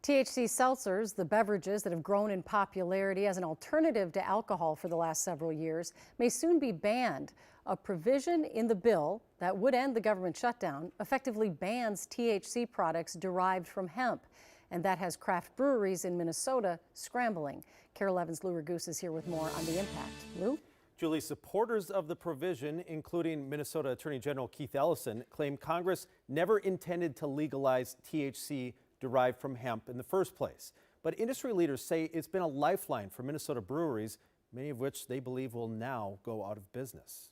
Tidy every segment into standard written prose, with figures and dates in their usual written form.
THC seltzers, the beverages that have grown in popularity as an alternative to alcohol for the last several years, may soon be banned. A provision in the bill that would end the government shutdown effectively bans THC products derived from hemp. And that has craft breweries in Minnesota scrambling. Carol Evans Lou Ragoose is here with more on the impact. Lou? Julie, supporters of the provision, including Minnesota Attorney General Keith Ellison, claim Congress never intended to legalize THC derived from hemp in the first place. But industry leaders say it's been a lifeline for Minnesota breweries, many of which they believe will now go out of business.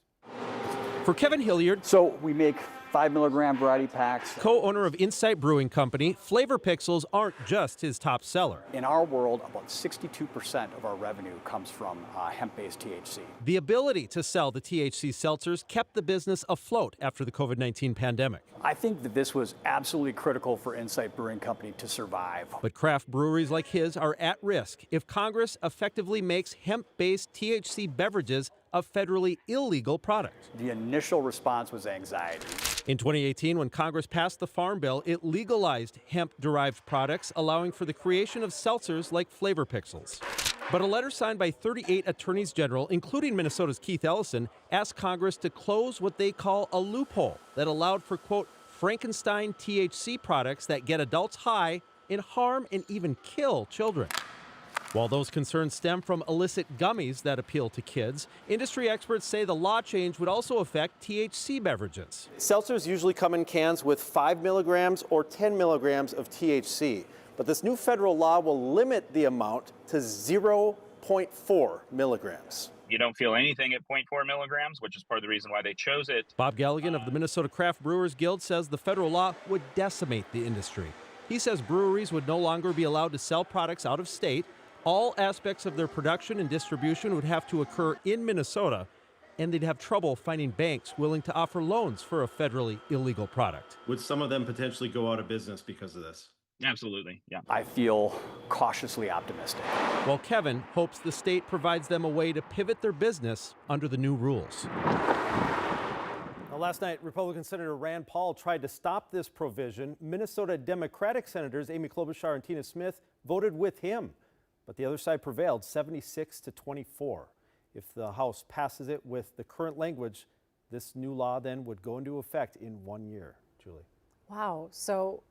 For Kevin Hilliard, so we make 5 milligram variety packs. Co-owner of Insight Brewing Company, Flavor Pixels aren't just his top seller. In our world, about 62% of our revenue comes from hemp-based THC. The ability to sell the THC seltzers kept the business afloat after the COVID-19 pandemic. I think that this was absolutely critical for Insight Brewing Company to survive. But craft breweries like his are at risk if Congress effectively makes hemp-based THC beverages a federally illegal product. The initial response was anxiety. In 2018, when Congress passed the Farm Bill, it legalized hemp-derived products, allowing for the creation of seltzers like Flavor Pixels. But a letter signed by 38 attorneys general, including Minnesota's Keith Ellison, asked Congress to close what they call a loophole that allowed for, quote, Frankenstein THC products that get adults high and harm and even kill children. While those concerns stem from illicit gummies that appeal to kids, industry experts say the law change would also affect THC beverages. Seltzers usually come in cans with 5 milligrams or 10 milligrams of THC, but this new federal law will limit the amount to 0.4 milligrams. You don't feel anything at 0.4 milligrams, which is part of the reason why they chose it. Bob Galligan of the Minnesota Craft Brewers Guild says the federal law would decimate the industry. He says breweries would no longer be allowed to sell products out of state. All aspects of their production and distribution would have to occur in Minnesota, and they'd have trouble finding banks willing to offer loans for a federally illegal product. Would some of them potentially go out of business because of this? Absolutely, yeah. I feel cautiously optimistic. While Kevin hopes the state provides them a way to pivot their business under the new rules. Now, last night, Republican Senator Rand Paul tried to stop this provision. Minnesota Democratic Senators Amy Klobuchar and Tina Smith voted with him. But the other side prevailed 76-24. If the House passes it with the current language, this new law then would go into effect in 1 year. Julie. Wow. So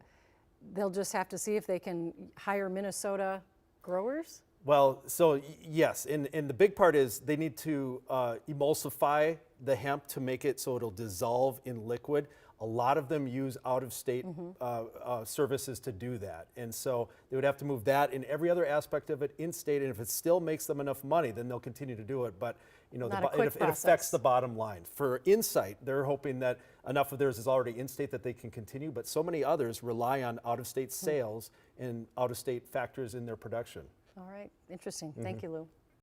they'll just have to see if they can hire Minnesota growers? Well, so yes, and the big part is they need to emulsify the hemp to make it so it'll dissolve in liquid. A lot of them use out-of-state services to do that. And so they would have to move that and every other aspect of it in-state. And if it still makes them enough money, then they'll continue to do it. But you know, it affects the bottom line. For Insight, they're hoping that enough of theirs is already in-state that they can continue. But so many others rely on out-of-state sales and out-of-state factors in their production. All right. Interesting. Thank you, Lou.